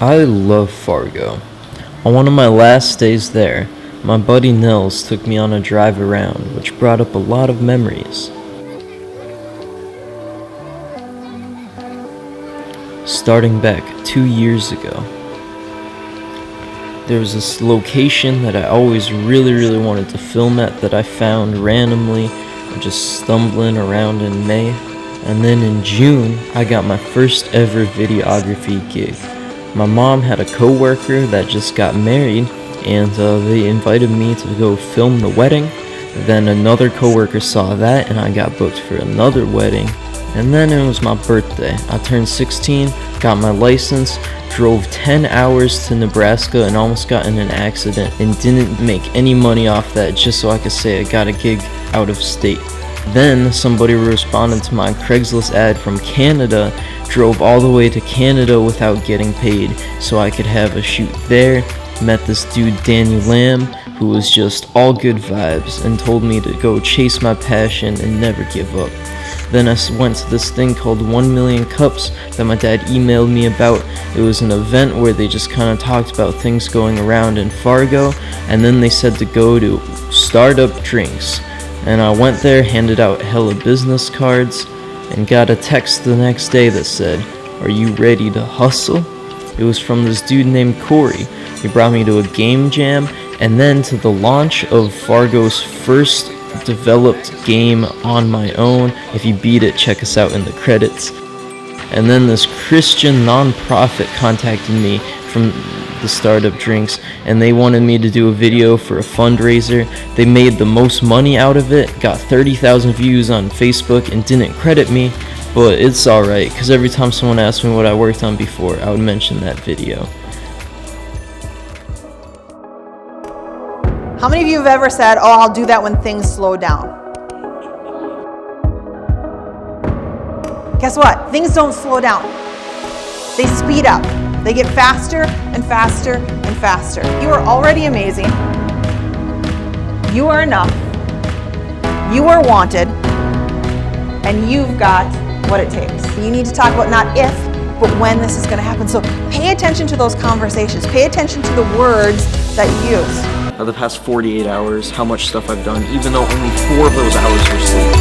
I love Fargo. On one of my last days there, my buddy Nels took me on a drive around, which brought up a lot of memories. Starting back 2 years ago, there was this location that I always really wanted to film at that I found randomly, just stumbling around in May. And then in June, I got my first ever videography gig. My mom had a co-worker that just got married, and they invited me to go film the wedding. Then another co-worker saw that, and I got booked for another wedding. And then it was my birthday. I turned 16, got my license, drove 10 hours to Nebraska and almost got in an accident and didn't make any money off that just so I could say I got a gig out of state. Then somebody responded to my Craigslist ad from Canada, drove all the way to Canada without getting paid so I could have a shoot there. Met this dude Danny Lamb, who was just all good vibes and told me to go chase my passion and never give up. Then I went to this thing called 1 Million Cups that my dad emailed me about. It was an event where they just kind of talked about things going around in Fargo, and then they said to go to Startup Drinks. And I went there, handed out hella business cards, and got a text the next day that said, "Are you ready to hustle?" It was from this dude named Corey. He brought me to a game jam, and then to the launch of Fargo's first developed game on my own. If you beat it, check us out in the credits. And then this Christian non-profit contacted me from the Startup Drinks, and they wanted me to do a video for a fundraiser. They made the most money out of it, got 30,000 views on Facebook, and didn't credit me, but it's alright, because every time someone asked me what I worked on before, I would mention that video. How many of you have ever said, "Oh, I'll do that when things slow down"? Guess what? Things don't slow down. They speed up. They get faster and faster and faster. You are already amazing. You are enough. You are wanted. And you've got what it takes. You need to talk about not if, but when this is going to happen. So pay attention to those conversations. Pay attention to the words that you use. The past 48 hours, how much stuff I've done, even though only 4 of those hours were sleep.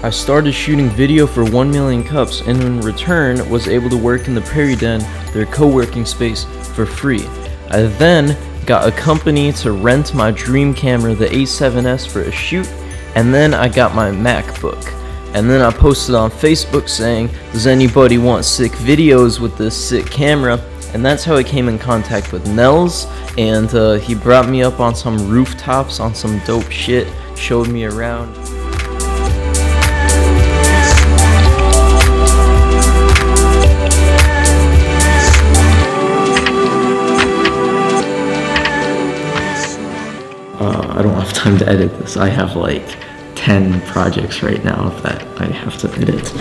I started shooting video for 1 Million Cups, and in return was able to work in the Prairie Den, their co-working space, for free. I then got a company to rent my dream camera, the A7S, for a shoot, and then I got my MacBook. And then I posted on Facebook saying, "Does anybody want sick videos with this sick camera?" And that's how I came in contact with Nels, and he brought me up on some rooftops on some dope shit, showed me around. I don't have time to edit this. I have like 10 projects right now that I have to edit.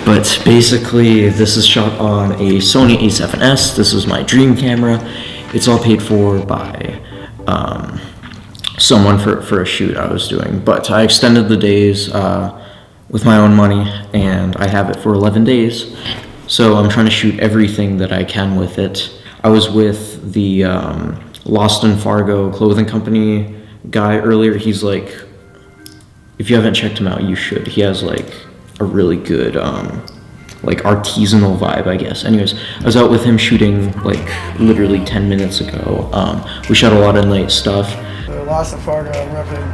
But basically, this is shot on a Sony A7S. This is my dream camera. It's all paid for by someone for a shoot I was doing. But I extended the days with my own money, and I have it for 11 days. So I'm trying to shoot everything that I can with it. I was with the Lost In Fargo clothing company guy earlier. He's like, if you haven't checked him out, you should. He has like a really good like artisanal vibe, I guess. Anyways, I was out with him shooting like literally 10 minutes ago. We shot a lot of night stuff. Lost In Fargo, I'm repping.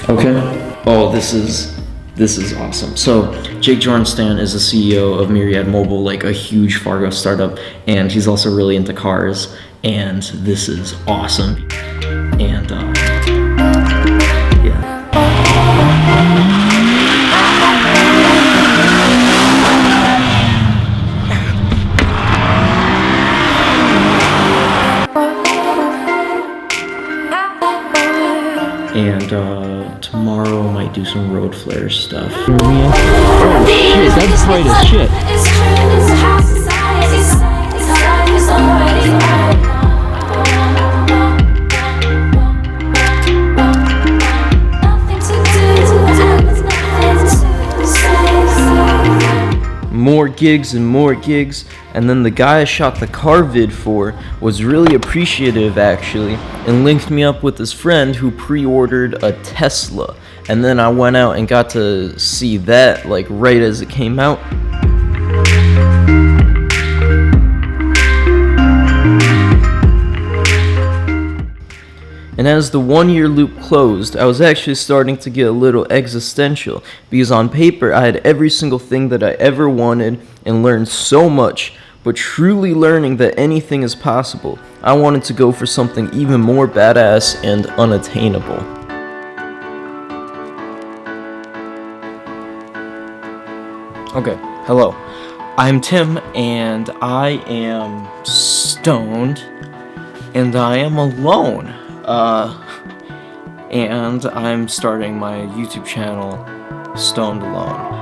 Okay. Oh, this is awesome. So Jake Jornstan is the CEO of Myriad Mobile, like a huge Fargo startup, and he's also really into cars, and this is awesome. And yeah. And tomorrow I might do some road flare stuff. Oh shit, that's bright as shit. More gigs and more gigs, and then the guy I shot the car vid for was really appreciative actually, and linked me up with his friend who pre-ordered a Tesla, and then I went out and got to see that like right as it came out. And as the 1-year loop closed, I was actually starting to get a little existential, because on paper I had every single thing that I ever wanted and learned so much, but truly learning that anything is possible, I wanted to go for something even more badass and unattainable. Okay, hello. I'm Tim, and I am stoned, and I am alone. And I'm starting my YouTube channel, Stoned Alone.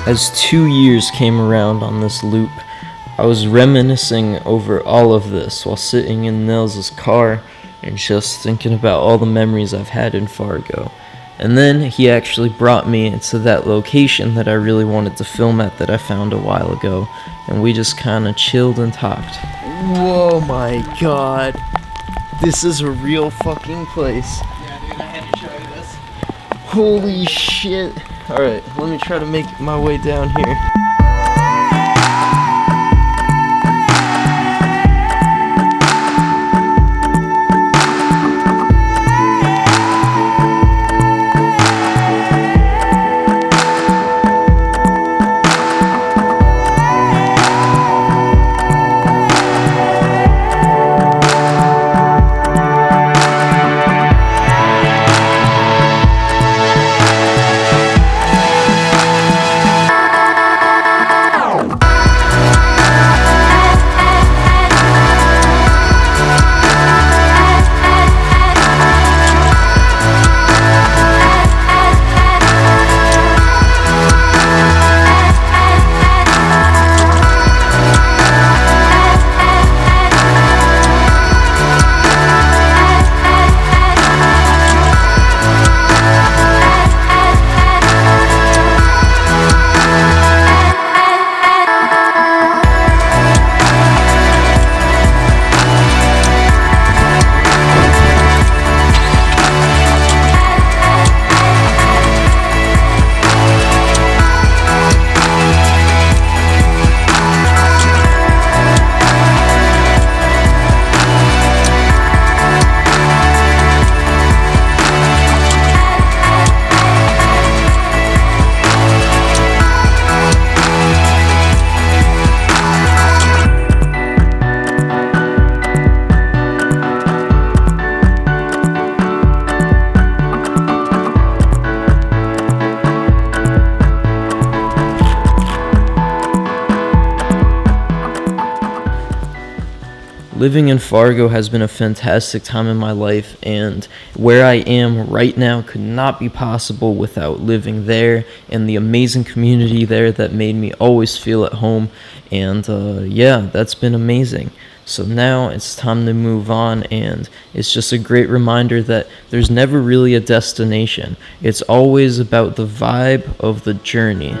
As 2 years came around on this loop, I was reminiscing over all of this while sitting in Nels' car and just thinking about all the memories I've had in Fargo. And then he actually brought me to that location that I really wanted to film at that I found a while ago, and we just kinda chilled and talked. Whoa my god. This is a real fucking place. Yeah, dude, I had to show you this. Holy shit. Alright, let me try to make my way down here. Living in Fargo has been a fantastic time in my life, and where I am right now could not be possible without living there and the amazing community there that made me always feel at home. And yeah, that's been amazing. So now it's time to move on, and it's just a great reminder that there's never really a destination. It's always about the vibe of the journey.